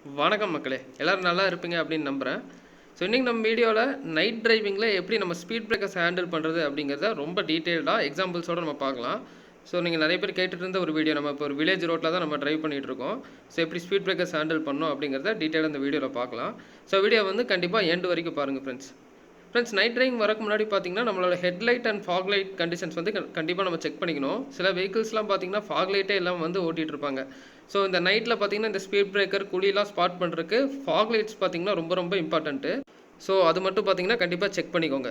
வணக்கம் மக்களே, எல்லோரும் நல்லா இருப்பீங்க அப்படின்னு நம்புகிறேன். ஸோ இன்றைக்கி நம்ம வீடியோவில் நைட் டிரைவிங்கில் எப்படி நம்ம ஸ்பீட் பிரேக்கர்ஸ் ஹேண்டில் பண்ணுறது அப்படிங்கிறத ரொம்ப டீட்டெயில்டாக எக்ஸாம்பிள்ஸோடு நம்ம பார்க்கலாம். ஸோ நீங்கள் நிறைய பேர் கேட்டுட்டு இருந்த ஒரு வீடியோ, நம்ம இப்போ ஒரு வில்லேஜ் ரோட்டில் தான் நம்ம ட்ரைவ் பண்ணிகிட்ருக்கோம். ஸோ எப்படி ஸ்பீட் பிரேக்கர்ஸ் ஹேண்டில் பண்ணணும் அப்படிங்கிறத டீட்டெயிலாக இந்த வீடியோவில் பார்க்கலாம். ஸோ வீடியோ வந்து கண்டிப்பாக எண்டு வரைக்கும் பாருங்கள் ஃப்ரெண்ட்ஸ். நைட் டிரைவிங் வரக்கு முன்னாடி பார்த்தீங்கன்னா நம்மளோட headlight and fog light conditions வந்து கண்டிப்பாக நம்ம செக் பண்ணிக்கணும். சில வெஹிக்கிள்ஸ்லாம் பார்த்தீங்கன்னா ஃபாக் லைட்டே எல்லாம் வந்து ஓட்டிகிட்டு இருப்பாங்க. ஸோ இந்த நைட்டில் பார்த்தீங்கன்னா இந்த ஸ்பீட் பிரேக்கர் குழியெல்லாம் ஸ்பாட் பண்ணுறதுக்கு ஃபாக் லைட்ஸ் பார்த்தீங்கன்னா ரொம்ப இம்பார்ட்டன்ட்டு. ஸோ அது மட்டும் பார்த்தீங்கன்னா கண்டிப்பாக செக் பண்ணிக்கோங்க.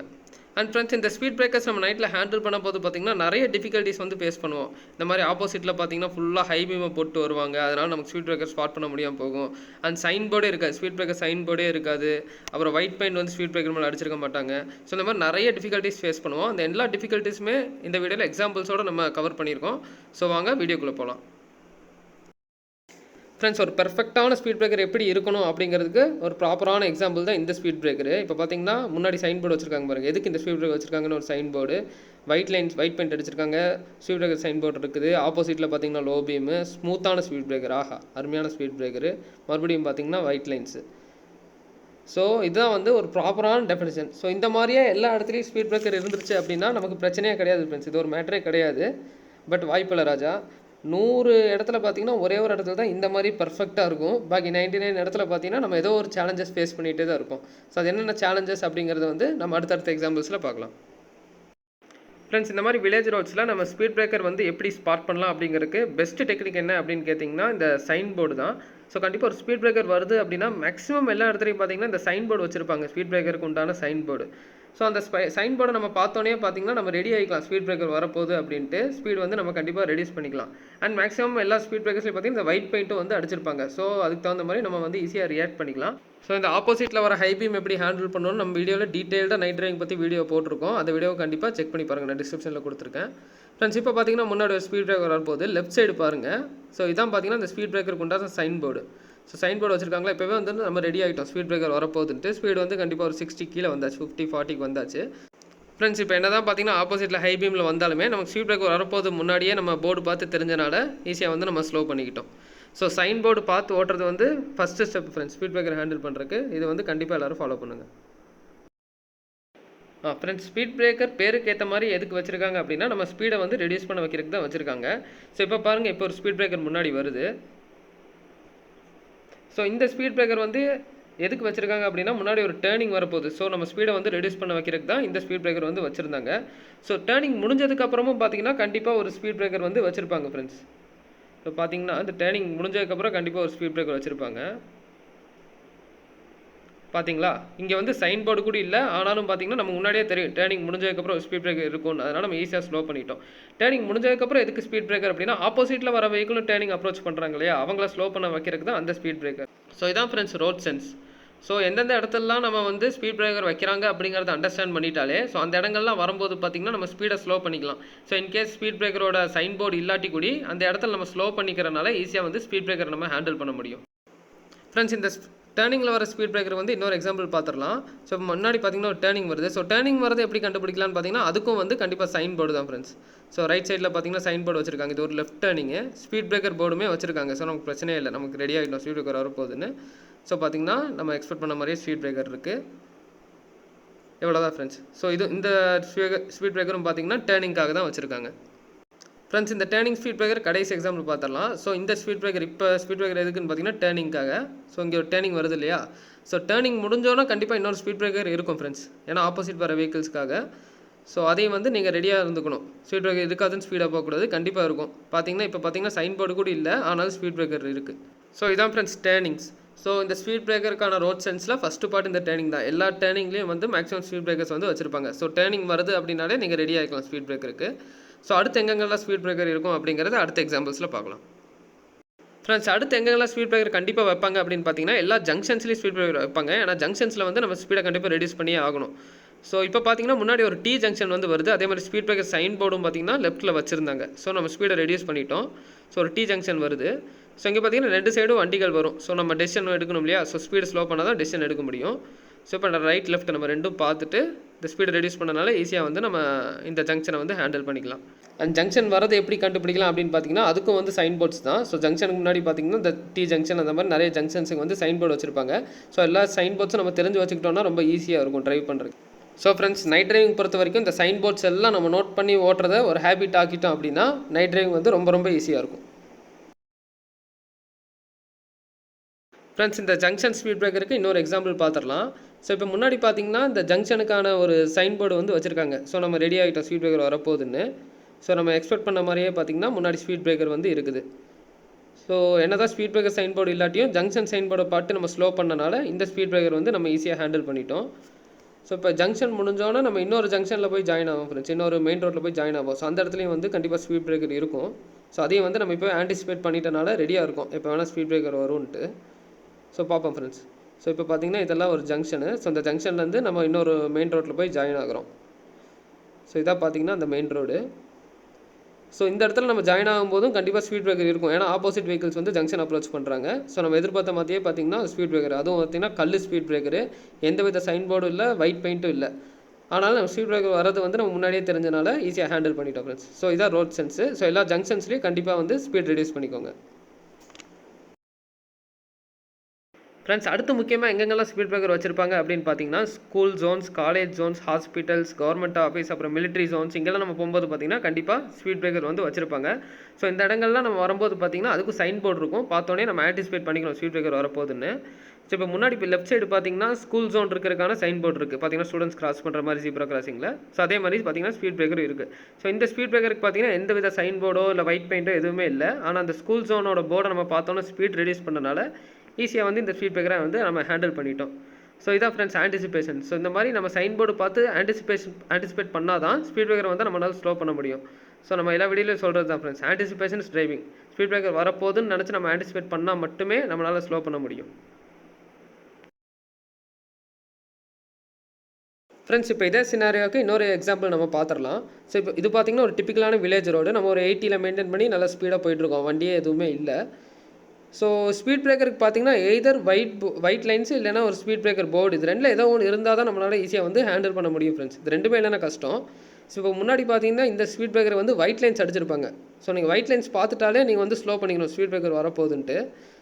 அண்ட் ஃப்ரெண்ட்ஸ், இந்த ஸ்பீட் பிரேக்கர்ஸ் நம்ம நைட்டில் ஹேண்டில் பண்ண போது பார்த்தீங்கன்னா நிறைய டிஃபிகல்ட்டிஸ் வந்து ஃபேஸ் பண்ணுவோம். இந்த மாதிரி ஆப்போசிட்டில் பார்த்தீங்கன்னா ஃபுல்லாக ஹை பீமை போட்டு வருவாங்க. அதனால் நமக்கு ஸ்பீட் பிரேக்கர் ஸ்பாட் பண்ண முடியாமல் போகும். அண்ட் சைன் போர்டே இருக்காது, ஸ்பீட் பிரேக்கர் சைன் போர்டே இருக்காது. அப்புறம் ஒயிட் பெயிண்ட் வந்து ஸ்பீட் பிரேக்கர் மேலே அடிச்சிருக்க மாட்டாங்க. ஸோ இந்த மாதிரி நிறைய டிஃபிகல்ட்டிஸ் ஃபேஸ் பண்ணுவோம். அந்த எல்லா டிஃபிகல்ட்டிஸுமே இந்த வீடியோவில் எக்ஸாம்பிள்ஸோடு நம்ம கவர் பண்ணியிருக்கோம். ஸோ வாங்க வீடியோக்குள்ளே போகலாம். ஃப்ரெண்ட்ஸ், ஒரு பெர்ஃபெக்டான ஸ்பீட் பிரேக்கர் எப்படி இருக்கணும் அப்படிங்கிறதுக்கு ஒரு ப்ராப்பரான எக்ஸாம்பிள் தான் இந்த ஸ்பீட் பிரேக்கரு. இப்போ பார்த்தீங்கன்னா முன்னாடி சைன் போர்டு வச்சிருக்காங்க பாருங்கள். எதுக்கு இந்த ஸ்பீட் பிரேக்கர் வச்சிருக்காங்கன்னு ஒரு சைன் போர்டு, ஒயிட் பெயிண்ட் அடிச்சிருக்காங்க. ஸ்பீட் பிரேக்கர் சைன் போர்டு இருக்குது. ஆப்போசிட்டில் பார்த்தீங்கன்னா லோ பீமு, ஸ்மூத்தான ஸ்பீட் பிரேக்கர், ஆஹா அருமையான ஸ்பீட் பிரேக்கரு. மறுபடியும் பார்த்தீங்கன்னா ஒயிட் லைன்ஸு. ஸோ இதுதான் வந்து ஒரு ப்ராப்பரான டெஃபினிஷன். ஸோ இந்த மாதிரியே எல்லா இடத்துலையும் ஸ்பீட் பிரேக்கர் இருந்துருச்சு அப்படின்னா நமக்கு பிரச்சனையே கிடையாது ஃப்ரெண்ட்ஸ். இது ஒரு மேட்டரே கிடையாது. பட் வாய்ப்பில்லை ராஜா. 100 இடத்துல பார்த்தீங்கன்னா ஒரே ஒரு இடத்துல தான் இந்த மாதிரி பர்ஃபெக்டாக இருக்கும். பாக்கி 99 இடத்துல பார்த்தீங்கன்னா நம்ம ஏதோ ஒரு சேலஞ்சஸ் ஃபேஸ் பண்ணிகிட்டே தான் இருப்போம். ஸோ அது என்னென்ன சேலஞ்சஸ் அப்படிங்கிறத வந்து நம்ம அடுத்தடுத்த எக்ஸாம்பிள்ஸில் பார்க்கலாம். ஃப்ரெண்ட்ஸ், இந்த மாதிரி வில்லேஜ் ரோட்ஸில் நம்ம ஸ்பீட் பிரேக்கர் வந்து எப்படி ஸ்பாட் பண்ணலாம் அப்படிங்கிறதுக்கு பெஸ்ட் டெக்னிக் என்ன அப்படின்னு கேட்டிங்கன்னா இந்த சைன் போர்டு தான். ஸோ கண்டிப்பாக ஒரு ஸ்பீட் பிரேக்கர் வருது அப்படின்னா மேக்ஸிமம் எல்லா இடத்துலையும் பார்த்தீங்கன்னா இந்த சைன் போர்டு வச்சுருப்பாங்க, ஸ்பீட் பிரேக்கருக்கு உண்டான சைன் போர்டு. ஸோ அந்த சைன் போர்டை நம்ம பார்த்தோன்னே பார்த்தீங்கன்னா நம்ம ரெடி ஆகிக்கலாம், ஸ்பீட் பிரேக்கர் வரப்போகுது அப்படின்ட்டு. ஸ்பீட் வந்து நம்ம கண்டிப்பாக ரெடியூஸ் பண்ணிக்கலாம். அண்ட் மேக்ஸிமம் எல்லா ஸ்பீட் பிரேக்கர்ஸ்லையும் பார்த்தீங்கன்னா இந்த ஒயிட் பெயிண்ட்டும் வந்து அடிச்சிருப்பாங்க. ஸோ அதுக்கு தகுந்த மாதிரி நம்ம வந்து ஈஸியாக ரியாக்ட் பண்ணிக்கலாம். ஸோ இந்த ஆப்போசிட்டில் வர ஹை பீம் எப்படி ஹேண்டில் பண்ணணும்னு நம்ம வீடியோவில் டீட்டெயில்டாக நைட் டிரைவிங் பற்றி வீடியோ போட்டிருக்கோம். அந்த வீடியோ கண்டிப்பாக செக் பண்ணி பாருங்கள், நான் டிஸ்கிரிப்ஷனில் கொடுத்துருக்கேன். ஃப்ரெண்ட்ஸ், இப்போ பார்த்தீங்கன்னா முன்னாடி ஒரு ஸ்பீட் பிரேக்கர் வரப்போகுது, லெஃப்ட் சைடு பாருங்கள். ஸோ இதான் பார்த்தீங்கன்னா இந்த ஸ்பீட் பிரேக்கருக்கு உண்டான sign board. So sign board வச்சிருக்காங்களா, இப்போவே வந்து நம்ம ரெடி ஆகிட்டோம் ஸ்பீட் பிரேக்கர் வரப்போகுதுன்ட்டு. ஸ்பீடு வந்து கண்டிப்பாக ஒரு 60 கீழே வந்தாச்சு, 50-40க்கு வந்தாச்சு. ஃப்ரெண்ட்ஸ், இப்போ என்ன தான் பார்த்தீங்கன்னா ஆப்போசிட்டில் ஹை பீமில் வந்தாலுமே நமக்கு ஸ்பீட் பிரேக்கர் வரப்போது முன்னாடியே நம்ம போர்டு பார்த்து தெரிஞ்சனால ஈஸியாக வந்து நம்ம ஸ்லோ பண்ணிக்கிட்டோம். ஸோ சைன் போர்டு பார்த்து ஓட்டுறது வந்து first step friends speed breaker handle பண்ணுறதுக்கு. இது வந்து கண்டிப்பாக எல்லோரும் ஃபாலோ பண்ணுங்கள். ஃப்ரெண்ட்ஸ், ஸ்பீட் பிரேக்கர் பேருக்கு ஏற்ற மாதிரி எதுக்கு வச்சுருக்காங்க அப்படின்னா நம்ம ஸ்பீடை வந்து ரெடியூஸ் பண்ண வைக்கிறதுக்கு தான் வச்சுருக்காங்க. ஸோ இப்போ பாருங்கள், இப்போ ஒரு ஸ்பீட் பிரேக்கர் முன்னாடி வருது. ஸோ இந்த ஸ்பீட் பிரேக்கர் வந்து எதுக்கு வச்சுருக்காங்க அப்படின்னா முன்னாடி ஒரு டேர்னிங் வரப்போகுது. ஸோ நம்ம ஸ்பீடை வந்து ரெடியூஸ் பண்ண வைக்கிறதுக்கு தான் இந்த ஸ்பீட் பிரேக்கர் வந்து வச்சுருந்தாங்க. ஸோ டேர்னிங் முடிஞ்சதுக்கப்புறமும் பார்த்தீங்கன்னா கண்டிப்பாக ஒரு ஸ்பீட் பிரேக்கர் வந்து வச்சுருப்பாங்க ஃப்ரெண்ட்ஸ். இப்போ பார்த்தீங்கன்னா இந்த டேர்னிங் முடிஞ்சதுக்கப்புறம் கண்டிப்பாக ஒரு ஸ்பீட் பிரேக்கர் வச்சுருப்பாங்க. பார்த்தீங்களா, இங்கே வந்து சைன் போர்டு கூட இல்லை. ஆனாலும் பார்த்தீங்கன்னா நம்ம முன்னாடியே தெரியும் டேர்னிங் முடிஞ்சதுக்கப்புறம் ஸ்பீட் பிரேக்கர் இருக்கும். அதனால் நம்ம ஈஸியாக ஸ்லோ பண்ணிட்டோம். டேர்னிங் முடிஞ்சதுக்கப்புறம் எதுக்கு ஸ்பீட் பிரேக்கர் அப்படின்னா ஆப்போசிட்டில் வர வெஹிக்கிளும் டேர்னிங் அப்ரோச் பண்ணுறாங்க இல்லையா, அவங்கள ஸ்லோ பண்ண வைக்கிறதுக்கு தான் அந்த ஸ்பீட் பிரேக்கர். ஸோ இதான் ஃப்ரெண்ட்ஸ் ரோட் சென்ஸ். ஸோ எந்தெந்த இடத்துலலாம் நம்ம வந்து ஸ்பீட் பிரேக்கர் வைக்கிறாங்க அப்படிங்கிறத அண்டர்ஸ்டாண்ட் பண்ணிட்டாலே ஸோ அந்த இடங்கள்லாம் வரும்போது பார்த்திங்கன்னா நம்ம ஸ்பீடை ஸ்லோ பண்ணிக்கலாம். ஸோ இன்கேஸ் ஸ்பீட் பிரேக்கரோட சைன் போர்டு இல்லாட்டி கூடி அந்த இடத்துல நம்ம ஸ்லோ பண்ணிக்கிறனால ஈஸியாக வந்து ஸ்பீட் பிரேக்கர் நம்ம ஹேண்டில் பண்ண முடியும். ஃப்ரெண்ட்ஸ், இந்த டேர்னிங்கில் வர ஸ்பீட் பிரேக்கர் வந்து இன்னொரு எக்ஸாம்பிள் பார்த்துடலாம். ஸோ முன்னாடி பார்த்தீங்கன்னா ஒரு டேர்னிங் வருது. ஸோ டேர்னிங் வரது எப்படி கண்டுபிடிக்கலான்னு பார்த்தீங்கன்னா அதுக்கும் வந்து கண்டிப்பாக சைன் போர்டு தான் ஃப்ரெண்ட்ஸ். ஸோ ரைட் சைடில் பார்த்தீங்கன்னா சைன் போர்டு வச்சிருக்காங்க. இது ஒரு லெஃப்ட் டேர்னிங்கு, ஸ்பீட் பிரேக்கர் போர்டுமே வச்சிருக்காங்க. ஸோ நமக்கு பிரச்சனையே இல்லை, நமக்கு ரெடி ஆகிடும் ஸ்பீட் பிரேக்கர் வரப்போகுதுன்னு. ஸோ பார்த்தீங்கன்னா நம்ம எக்ஸ்பெக்ட் பண்ண மாதிரியே ஸ்பீட் பிரேக்கர் இருக்குது. எவ்வளோதான் ஃப்ரெண்ட்ஸ். ஸோ இது இந்த ஸ்பீட் பிரேக்கரும் பார்த்தீங்கன்னா டேர்னிங்காக தான் வச்சுருக்காங்க. ஃப்ரெண்ட்ஸ், இந்த டேர்னிங் ஸ்பீட் பிரேக்கர் கடைசி எக்ஸாம்பிள் பார்த்துடலாம். ஸோ இந்த ஸ்பீட் பிரேக்கர் இப்போ ஸ்பீட் பிரேக்கர் எதுக்குன்னு பார்த்தீங்கன்னா டேர்னிங்காக. ஸோ இங்கே ஒரு டேர்னிங் வருது இல்லையா, ஸோ டேர்னிங் முடிஞ்சோன்னா கண்டிப்பாக இன்னொரு ஸ்பீட் பிரேக்கர் இருக்கும் ஃப்ரெண்ட்ஸ். ஏன்னா ஆப்போசிட் வர வெஹிக்கிள்ஸ்க்காக. ஸோ அதையும் வந்து நீங்கள் ரெடியாக இருந்துக்கணும். ஸ்பீட் பிரேக்கர் இருக்காதுன்னு ஸ்பீடாக போகக்கூடாது, கண்டிப்பாக இருக்கும். பார்த்தீங்கன்னா இப்போ பார்த்தீங்கன்னா சைன் போர்டு கூட இல்லை, ஆனாலும் ஸ்பீட் பிரேக்கர் இருக்குது. ஸோ இதான் ஃப்ரெண்ட்ஸ் டேர்னிங்ஸ். ஸோ இந்த ஸ்பீட் பிரேக்கருக்கான ரோட் சென்ஸில் ஃபஸ்ட்டு பார்ட் இந்த டேர்னிங் தான். எல்லா டேர்னிங்லேயும் வந்து மேக்ஸிமம் ஸ்பீட் பிரேக்கர்ஸ் வந்து வச்சுருப்பாங்க. ஸோ டேர்னிங் வருது அப்படின்னாலே நீங்கள் ரெடி ஆகிக்கலாம் ஸ்பீட் பிரேக்கருக்கு. ஸோ அடுத்து எங்கெங்கெல்லாம் ஸ்பீட் பிரேக்கர் இருக்கும் அப்படிங்கிறத அடுத்த எக்ஸாம்பிள்ஸில் பார்க்கலாம். ஃப்ரெண்ட்ஸ், அடுத்து எங்கெங்கெல்லாம் ஸ்பீட் பிரேக்கர் கண்டிப்பாக வைப்பாங்க அப்படின்னு பார்த்தீங்கன்னா எல்லா ஜங்ஷன்ஸ்லேயும் ஸ்பீட் பிரேக்கர் வைப்பாங்க. ஏன்னா ஜங்ஷன்ஸில் வந்து நம்ம ஸ்பீடை கண்டிப்பாக ரெடியூஸ் பண்ணியே ஆகணும். ஸோ இப்போ பார்த்தீங்கன்னா முன்னாடி ஒரு டி ஜங்ஷன் வந்து வருது. அதே மாதிரி ஸ்பீட் பிரேக்கர் சைன் போர்டும் பார்த்தீங்கன்னா லெஃப்ட்டில் வச்சுருந்தாங்க. ஸோ நம்ம ஸ்பீடை ரெடியூஸ் பண்ணிட்டோம். ஸோ ஒரு டி ஜங்ஷன் வருது. ஸோ இங்கே பார்த்தீங்கன்னா 2 சைடும் வண்டிகள் வரும். ஸோ நம்ம டெசிஷன் எடுக்கணும் இல்லையா, ஸோ ஸ்பீடு ஸ்லோ பண்ணால் தான் டெசிஷன் எடுக்க முடியும். ஸோ இப்போ ரைட் லெஃப்ட் நம்ம ரெண்டும் பார்த்துட்டு இந்த ஸ்பீடு ரெடியூஸ் பண்ணனால ஈஸியாக வந்து நம்ம இந்த ஜங்ஷனை வந்து ஹேண்டில் பண்ணிக்கலாம். அண்ட் ஜங்ஷன் வரது எப்படி கண்டுபிடிக்கலாம் அப்படின்னு பார்த்தீங்கன்னா அதுக்கும் வந்து சைன் போர்ட்ஸ் தான். ஸோ ஜங்ஷனுக்கு முன்னாடி பார்த்தீங்கன்னா இந்த டி ஜங்ஷன் அந்த மாதிரி நிறைய ஜங்ஷன்ஸுக்கு வந்து சைன் போர்டு வச்சிருப்பாங்க. ஸோ எல்லா சைன் போர்ட்ஸும் நம்ம தெரிஞ்சு வச்சுக்கிட்டோம்னா ரொம்ப ஈஸியாக இருக்கும் ட்ரைவ் பண்ணுறது. ஸோ ஃப்ரெண்ட்ஸ், நைட் டிரைவிங் பொறுத்த வரைக்கும் இந்த சைன் போர்ட்ஸ் எல்லாம் நம்ம நோட் பண்ணி ஓட்டுறத ஒரு ஹேபிட் ஆக்கிட்டோம் அப்படின்னா நைட் டிரைவிங் வந்து ரொம்ப ரொம்ப ஈஸியாக இருக்கும். ஃப்ரெண்ட்ஸ், இந்த ஜங்ஷன் ஸ்பீட் பிரேக்கருக்கு இன்னொரு எக்ஸாம்பிள் பார்த்துடலாம். ஸோ இப்போ முன்னாடி பார்த்தீங்கன்னா இந்த ஜங்ஷனுக்கான ஒரு சைன் போர்டு வந்து வச்சுருக்காங்க. ஸோ நம்ம ரெடி ஆகிட்டோம் ஸ்பீட் பிரேக்கர் வரப்போகுதுன்னு. ஸோ நம்ம எக்ஸ்பெக்ட் பண்ண மாதிரியே பார்த்தீங்கன்னா முன்னாடி ஸ்பீட் பிரேக்கர் வந்து இருக்குது. ஸோ என்ன தான் ஸ்பீட் பிரேக்கர் சைன் போர்டு இல்லாட்டியும் ஜங்ஷன் சைன் போர்டை பார்த்து நம்ம ஸ்லோ பண்ணனால இந்த ஸ்பீட் பிரேக்கர் வந்து நம்ம ஈஸியாக ஹேண்டில் பண்ணிட்டோம். ஸோ இப்போ ஜங்ஷன் முடிஞ்சோன்னா நம்ம இன்னொரு ஜங்ஷனில் போய் ஜாயின் ஆகும் ஃப்ரெண்ட்ஸ், இன்னொரு மெயின் ரோட்டில் போய் ஜாயின் ஆகும். ஸோ அந்த இடத்துலையும் வந்து கண்டிப்பாக ஸ்பீட் பிரேக்கர் இருக்கும். ஸோ அதையும் வந்து நம்ம இப்போ ஆன்டிசிபேட் பண்ணிட்டனால ரெடியாக இருக்கும் எப்போ வேணால் ஸ்பீட் பிரேக்கர் வரும்ன்ட்டு. ஸோ பார்ப்போம் ஃப்ரெண்ட்ஸ். ஸோ இப்போ பார்த்தீங்கன்னா இதெல்லாம் ஒரு ஜங்ஷனு. ஸோ இந்த ஜங்ஷன்லேருந்து நம்ம இன்னொரு மெயின் ரோட்டில் போய் ஜாயின் ஆகிறோம். ஸோ இதாக பார்த்தீங்கன்னா அந்த மெயின் ரோடு. ஸோ இந்த இடத்துல நம்ம ஜாயின் ஆகும்போதும் கண்டிப்பாக ஸ்பீட் பிரேக்கர் இருக்கும். ஏன்னா ஆப்போசிட் வெஹிக்கிள்ஸ் வந்து ஜங்ஷன் அப்ரோச் பண்ணுறாங்க. ஸோ நம்ம எதிர்பார்த்த மாதிரியே பார்த்தீங்கன்னா ஸ்பீட் பிரேக்கர், அதுவும் பார்த்தீங்கன்னா கல் ஸ்பீட் பிரேக்கரு, எந்தவித சைன் போர்டும் இல்லை, ஒயிட் பெயிண்ட்டும் இல்லை. ஆனாலும் நம்ம ஸ்பீட் பிரேக்கர் வரது வந்து நம்ம முன்னாடியே தெரிஞ்சனால ஈஸியாக ஹேண்டில் பண்ணிட்டோம் ஃப்ரெண்ட்ஸ். ஸோ இதான் ரோட் சென்ஸு. ஸோ எல்லா ஜங்ஷன்ஸ்லேயும் கண்டிப்பாக வந்து ஸ்பீட் ரெடியூஸ் பண்ணிக்கோங்க ஃப்ரெண்ட்ஸ். அடுத்து முக்கியமாக எங்கெங்கெல்லாம் ஸ்பீட் பிரேக்கர் வச்சிருப்பாங்க அப்படின்னு பார்த்தீங்கன்னா school Jones, college Jones, hospitals, government office, அப்புறம் மிலிட்ரி ஜோன்ஸ், இங்கெல்லாம் நம்ம போகும்போது பார்த்தீங்கன்னா கண்டிப்பாக ஸ்பீட் பிரேக்கர் வந்து வச்சிருப்பாங்க. ஸோ இந்த இடங்கள்லாம் நம்ம வரும்போது பார்த்தீங்கன்னா அதுக்கும் சைன் போர்டு இருக்கும். பார்த்தோன்னே நம்ம ஆன்டிசிபேட் பண்ணிக்கணும் ஸ்பீட் பிரேக்கர் வரப்போகுதுன்னு. ஸோ இப்போ முன்னாடி இப்போ லெஃப்ட் சைடு பார்த்தீங்கன்னா ஸ்கூல் ஜோன் இருக்கிறதுக்கான சைன் போர்டு இருக்குது. பார்த்தீங்கன்னா ஸ்டூடெண்ட்ஸ் கிராஸ் பண்ணுற மாதிரி ஜீப்ரா கிராசிங்கில். ஸோ அதே மாதிரி பார்த்தீங்கன்னா ஸ்பீட் பிரேக்கர் இருக்குது. ஸோ இந்த ஸ்பீட் பிரேக்கருக்கு பார்த்தீங்கன்னா எந்த வித சைன் போர்டோ இல்லை ஒயிட் பெயிண்டோ எதுவுமே இல்லை. ஆனால் அந்த ஸ்கூல் ஜோனோட போர்டை நம்ம பார்த்தோன்னா ஸ்பீட் ரெடியூஸ் பண்ணனால ஈஸியாக வந்து இந்த ஸ்பீட் பிரேக்கரை வந்து நம்ம ஹேண்டில் பண்ணிட்டோம். ஸோ இதான் ஃப்ரெண்ட்ஸ் ஆன்டிசிபேஷன். ஸோ இந்த மாதிரி நம்ம சைன் போர்டு பார்த்து ஆன்டிசிபேட் பண்ணால் தான் ஸ்பீட் பிரேக்கர் வந்து நம்மளால் ஸ்லோ பண்ண முடியும். ஸோ நம்ம எல்லா வீடியோலையும் சொல்கிறது தான் friends, anticipation is driving. Speed breaker வரப்போகுதுன்னு நினச்சி நம்ம ஆன்டிசிபேட் பண்ணால் மட்டுமே நம்மளால் ஸ்லோ பண்ண முடியும். ஃப்ரெண்ட்ஸ், இப்போ இதே சினாரியோக்கு இன்னொரு எக்ஸாம்பிள் நம்ம பார்த்துடலாம். ஸோ இப்போ இது பார்த்திங்கன்னா ஒரு டிப்பிக்கலான வில்லேஜ் ரோடு. நம்ம ஒரு 80ல் மெயின்டைன் பண்ணி நல்லா ஸ்பீடாக போயிட்டுருக்கோம், வண்டியே எதுவுமே இல்லை. ஸோ ஸ்பீட் பிரேக்கருக்கு பார்த்தீங்கன்னா எய்தர் ஒயிட் லைன்ஸ் இல்லைனா ஒரு ஸ்பீட் பிரேக்கர் போர்டு, இது ரெண்டில் ஏதோ ஒன்று இருந்தால் தான் நம்மளால் ஈஸியாக வந்து ஹேண்டில் பண்ண முடியும் ஃப்ரெண்ட்ஸ். இது ரெண்டுமே இல்லைனா கஷ்டம். ஸோ இப்போ முன்னாடி பார்த்தீங்கன்னா இந்த ஸ்பீட் பிரேக்கர் வந்து ஒயிட் லைன்ஸ் அடிச்சிருப்பாங்க. ஸோ நீங்கள் ஒயிட் லைன்ஸ் பார்த்துட்டாலே நீங்கள் வந்து ஸ்லோ பண்ணிக்கணும் ஸ்பீட் பிரேக்கர் வரப்போகுதுன்ட்டு.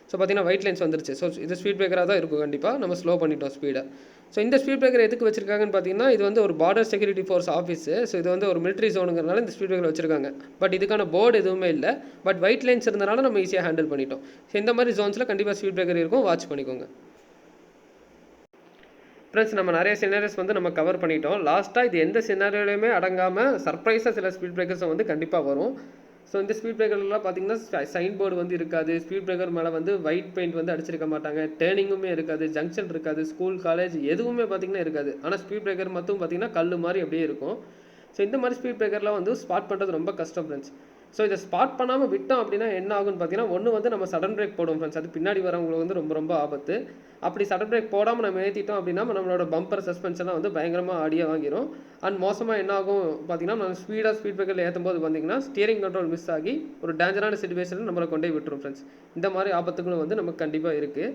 ஸோ பார்த்தீங்கன்னா ஒயிட் லைன்ஸ் வந்துருச்சு. ஸோ இது ஸ்பீட் பிரேக்கராக தான் இருக்கும், கண்டிப்பாக நம்ம ஸ்லோ பண்ணிட்டோம் ஸ்பீடை. ஸோ இந்த ஸ்பீட் பிரேக்கர் எதுக்கு வச்சிருக்காங்கன்னு பார்த்தீங்கன்னா இது வந்து ஒரு border security force office. So இது வந்து ஒரு மிலிட்ரி ஜோனுங்கிறனால இந்த ஸ்பீட் பிரேக்கர் வச்சிருக்காங்க. பட் இதுக்கான போர்டு எதுவுமே இல்லை. பட் ஒயிட் லைன்ஸ் இருந்தனால நம்ம ஈஸியாக ஹேண்டில் பண்ணிட்டோம். ஸோ இந்த மாதிரி ஜோன்ஸில் கண்டிப்பாக ஸ்பீட் பிரேக்கர் இருக்கும், வாட்ச் பண்ணிக்கோங்க ஃப்ரெண்ட்ஸ். நம்ம நிறைய சினாரியோஸ் வந்து நம்ம கவர் பண்ணிட்டோம். லாஸ்ட்டாக இது எந்த சினாரியோலையுமே அடங்காமல் சர்ப்ரைஸாக சில ஸ்பீட் பிரேக்கர்ஸும் வந்து கண்டிப்பாக வரும். ஸோ இந்த ஸ்பீட் பிரேக்கர்லாம் பார்த்தீங்கன்னா சைன் போர்டு வந்து இருக்காது, ஸ்பீட் பிரேக்கர் மேலே வந்து ஒயிட் பெயிண்ட் வந்து அடிச்சிருக்க மாட்டாங்க, டேர்னிங்குமே இருக்காது, ஜங்ஷன் இருக்காது, ஸ்கூல் காலேஜ் எதுவுமே பார்த்தீங்கன்னா இருக்காது. ஆனால் ஸ்பீட் பிரேக்கர் மட்டும் பார்த்தீங்கன்னா கல் மாதிரி அப்படியே இருக்கும். ஸோ இந்த மாதிரி ஸ்பீட் பிரேக்கர்லாம் வந்து ஸ்பாட் பண்ணுறது ரொம்ப கஷ்டம் ஃப்ரெண்ட்ஸ். ஸோ இதை ஸ்பாட் பண்ணாமல் விட்டோம் அப்படின்னா என்ன ஆகும்னு பார்த்தீங்கன்னா ஒன்று வந்து நம்ம சடன் பிரேக் போடுவோம் ஃப்ரெண்ட்ஸ், அது பின்னாடி வரவங்களுக்கு வந்து ரொம்ப ரொம்ப ஆபத்து. அப்படி சடன் பிரேக் போடாமல் நம்ம ஏற்றிட்டோம் அப்படின்னா நம்மளோட பம்பர் சஸ்பென்ஷன்லாம் வந்து பயங்கரமாக ஆடியாக வாங்கிடும். அண்ட் மோசமாக என்ன ஆகும் பார்த்தீங்கன்னா நம்ம ஸ்பீட் பிரேக்கரில் ஏற்றும் போது பார்த்தீங்கன்னா ஸ்டியரிங் கண்ட்ரோல் மிஸ் ஆகி ஒரு டேஞ்சரான சிச்சுவேஷனில் நம்மளை கொண்டே விட்டுரும் ஃப்ரெண்ட்ஸ். இந்த மாதிரி ஆபத்துகளும் வந்து நமக்கு கண்டிப்பாக இருக்குது.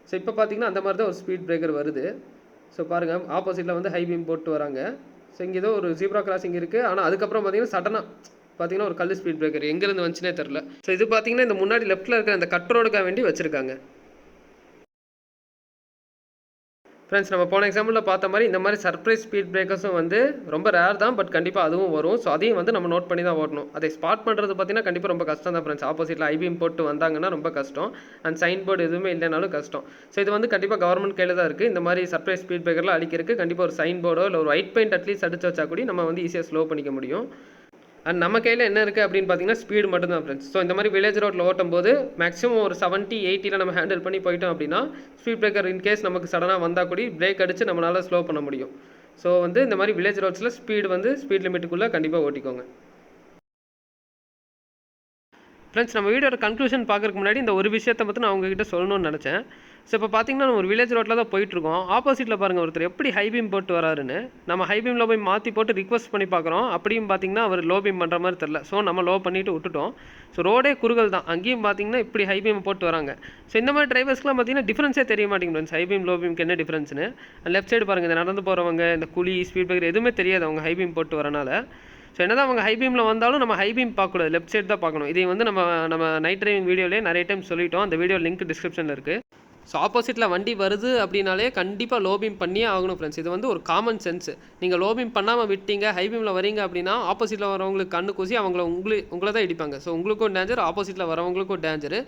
ஸோ இப்போ பார்த்தீங்கன்னா அந்த மாதிரி தான் ஒரு ஸ்பீட் பிரேக்கர் வருது. ஸோ பாருங்கள், ஆப்போசிட்டில் வந்து ஹை பீம் போட்டு வராங்க. ஸோ இங்கே ஏதோ ஒரு ஜீப்ரா கிராசிங் இருக்குது. ஆனால் அதுக்கப்புறம் பார்த்தீங்கன்னா சடனாக பார்த்தீங்கன்னா ஒரு கல் ஸ்பீட் பிரேக்கர் எங்கேருந்து வந்துச்சுனே தெரில. ஸோ இது பார்த்தீங்கன்னா இந்த முன்னாடி லெஃப்ட்டில் இருக்கிற அந்த கட் ரோடுக்காக வேண்டி வச்சுருக்காங்க ஃப்ரெண்ட்ஸ். நம்ம போன எக்ஸாம்பிளில் பார்த்த மாதிரி இந்த மாதிரி சர்ப்ரைஸ் ஸ்பீட் பிரேக்கர்ஸும் வந்து ரொம்ப ரேர் தான், பட் கண்டிப்பாக அதுவும் வரும். ஸோ அதையும் வந்து நம்ம நோட் பண்ணி தான் ஓட்டணும். அதை ஸ்பாட் பண்ணுறது பார்த்தீங்கன்னா கண்டிப்பாக ரொம்ப கஷ்டம் தான் ஃப்ரெண்ட்ஸ். ஆப்போசிட்டில் ஐபிஎம் போட்டு வந்தாங்கன்னா ரொம்ப கஷ்டம், அண்ட் சைன் போர்டு எதுவுமே இல்லைனாலும் கஷ்டம். ஸோ இது வந்து கண்டிப்பாக கவர்மெண்ட் கையில் தான் இருக்குது. இந்த மாதிரி சர்ப்ரைஸ் ஸ்பீட் பிரேக்கர்லாம் அடிக்கிறதுக்கு கண்டிப்பாக ஒரு சைன் போர்டோ இல்லை ஒரு ஒயிட் பெயிண்ட் அட்லீஸ்ட் அடிச்சு வச்சா கூட நம்ம வந்து ஈஸியாக ஸ்லோ பண்ணிக்க முடியும். அண்ட் நம்ம கையில் என்ன இருக்குது அப்படின்னு பார்த்தீங்கன்னா ஸ்பீடு மட்டும் தான் ஃப்ரெண்ட்ஸ். ஸோ இந்த மாதிரி வில்லேஜ் ரோட்டில் ஓட்டும் போது மேக்ஸிமம் ஒரு 70-80 நம்ம ஹேண்டில் பண்ணி போயிட்டோம் அப்படின்னா ஸ்பீட் பிரேக்கர் இன்கேஸ் நமக்கு சடனாக வந்தால் கூட பிரேக் அடித்து நம்மளால் ஸ்லோ பண்ண முடியும். ஸோ வந்து இந்த மாதிரி வில்லேஜ் ரோட்ஸில் ஸ்பீட் லிமிட்டுக்குள்ளே கண்டிப்பாக ஓட்டிக்கோங்க ஃப்ரெண்ட்ஸ் நம்ம வீடியோட கன்க்ளூஷன் பார்க்கறதுக்கு முன்னாடி இந்த ஒரு விஷயத்தை மட்டும் நான் உங்ககிட்ட சொல்லணும்னு நினச்சேன். ஸோ இப்போ பார்த்தீங்கன்னா நம்ம ஒரு வில்லேஜ் ரோட்டில் தான் போயிட்டுருக்கோம். ஆப்போசிட்டில் பாருங்கள் ஒருத்தர் எப்படி ஹை பீம் போட்டு வராருன்னு. நம்ம ஹை பீமில் போய் மாற்றி போட்டு ரிக்வஸ்ட் பண்ணி பார்க்குறோம். அப்படியும் பார்த்தீங்கன்னா அவர் லோ பீம் பண்ணுற மாதிரி தெரில. ஸோ நம்ம லோ பண்ணிவிட்டு விட்டுட்டோம். ஸோ ரோடே குறுகல் தான். அங்கேயும் பார்த்தீங்கன்னா இப்படி ஹை பீம் போட்டு வராங்க. ஸோ இந்த மாதிரி டிரைவர்ஸ்க்குலாம் பார்த்தீங்கன்னா டிஃப்ரென்ஸே தெரிய மாட்டேங்குது ஃப்ரெண்ட்ஸ். ஹை பீம் லோ பீம்க்கு என்ன டிஃப்ரென்ஸ்னு. லெஃப்ட் சைடு பாருங்கள், இந்த நடந்து போகிறவங்க, இந்த குழி, ஸ்பீட் பிரேக்கர் எதுவுமே தெரியாது அவங்க ஹை பீம் போட்டு வரனால. ஸோ என்னதான் அவங்க ஹை பீமில் வந்தாலும் நம்ம ஹை பீம் பார்க்கக்கூடாது, லெஃப்ட் சைடு தான் பார்க்கணும். இதை வந்து நம்ம நைட் டிரைவிங் வீடியோலேயே நிறைய டைம் சொல்லிட்டோம். அந்த வீடியோ லிங்க் டிஸ்கிரிப்ஷனில் இருக்குது. ஸோ ஆப்போசிட்டில் வண்டி வருது அப்படின்னாலே கண்டிப்பாக லோ பீம் பண்ணியே ஆகணும் ஃப்ரெண்ட்ஸ். இது வந்து ஒரு காமன் சென்ஸ். நீங்கள் லோ பீம் பண்ணாமல் விட்டீங்க, ஹை பீமில் வரீங்க அப்படின்னா ஆப்போசிட்டில் வரவங்களுக்கு கண்ணு கூசி உங்களை தான் இடிப்பாங்க. ஸோ உங்களுக்கும் டேஞ்சர், ஆப்போசிட்டில் வரவங்களுக்கும் டேஞ்சரு.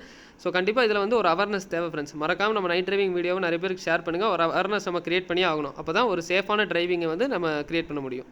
ஸோ கண்டிப்பாக இதில் வந்து ஒரு அவேர்னஸ் தேவை ஃப்ரெண்ட்ஸ். மறக்காமல் நம்ம நைட் டிரைவிங் வீடியோவை நிறைய பேருக்கு ஷேர் பண்ணுங்கள். ஒரு அவேர்னஸ் நம்ம கிரியேட் பண்ணி ஆகணும். அப்போ தான் ஒரு சேஃபான டிரைவிங்கை வந்து நம்ம கிரியேட் பண்ண முடியும்.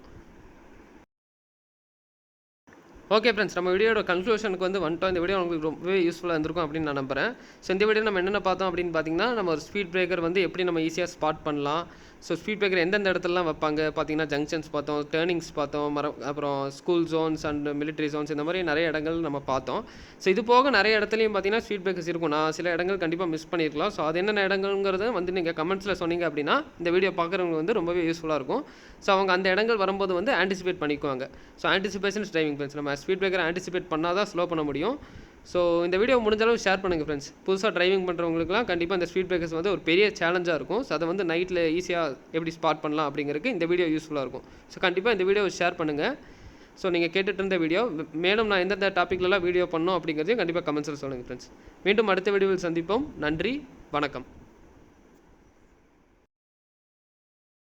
ஓகே ஃப்ரெண்ட்ஸ், நம்ம வீடியோட கன்க்ளூஷனுக்கு வந்து வந்துட்டோம். இந்த வீடியோ உங்களுக்கு ரொம்பவே யூஸ்ஃபுல்லாக இருந்திருக்கும் அப்படின்னு நான் நம்புறேன். ஸோ இந்த வீடியோ நம்ம என்னென்ன பார்த்தோம் அப்படின்னு பார்த்தீங்கன்னா, நம்ம ஒரு ஸ்பீட் பிரேக்கர் வந்து எப்படி நம்ம ஈஸியாக ஸ்பாட் பண்ணலாம். ஸோ ஸ்பீட் பிரேக்கர் எந்தெந்த இடத்துலலாம் வைப்பாங்க பார்த்தீங்கன்னா, ஜங்ஷன்ஸ் பார்த்தோம், டேர்னிங்ஸ் பார்த்தோம், அப்புறம் school Jones and military Jones, இந்த மாதிரி நிறைய இடங்கள் நம்ம பார்த்தோம். ஸோ இது போக நிறைய இடத்துலையும் பார்த்தீங்கன்னா ஸ்பீட் பிரேக்கர்ஸ் இருக்கும். நான் சில இடங்கள் கண்டிப்பாக மிஸ் பண்ணியிருக்கலாம். ஸோ அது என்னென்ன இடங்கள்ங்கிறத வந்து நீங்கள் கமெண்ட்ஸில் சொன்னீங்க அப்படின்னா இந்த வீடியோ பார்க்குறவங்க வந்து ரொம்பவே யூஸ்ஃபுல்லாக இருக்கும். ஸோ அவங்க அந்த இடங்கள் வரும்போது வந்து ஆன்டிசிபேட் பண்ணிக்குவாங்க. So anticipation driving friends. நம்ம ஸ்பீட் பிரேக்கர் ஆன்டிசிபேட் பண்ணால் தான் ஸ்லோ பண்ண முடியும். ஸோ இந்த வீடியோ முடிஞ்ச அளவு ஷேர் பண்ணுங்கள் ஃப்ரெண்ட்ஸ். புதுசாக டிரைவிங் பண்ணுறவங்களுக்குலாம் கண்டிப்பாக இந்த ஸ்பீட் பிரேக்கர்ஸ் வந்து ஒரு பெரிய சேலஞ்சாக இருக்கும். ஸோ அதை வந்து நைட்டில் ஈஸியாக எப்படி ஸ்பாட் பண்ணலாம் அப்படிங்கிறதுக்கு இந்த வீடியோ யூஸ்ஃபுல்லாக இருக்கும். ஸோ கண்டிப்பாக இந்த வீடியோவை ஷேர் பண்ணுங்கள். ஸோ நீங்கள் கேட்டுட்டு இருந்த வீடியோ மேலும் நான் எந்தெந்த டாப்பிக்லலாம் வீடியோ பண்ணோம் அப்படிங்கிறதையும் கண்டிப்பாக கமெண்ட்ஸில் சொல்லுங்கள் ஃப்ரெண்ட்ஸ். மீண்டும் அடுத்த வீடியோவில் சந்திப்போம். நன்றி, வணக்கம்.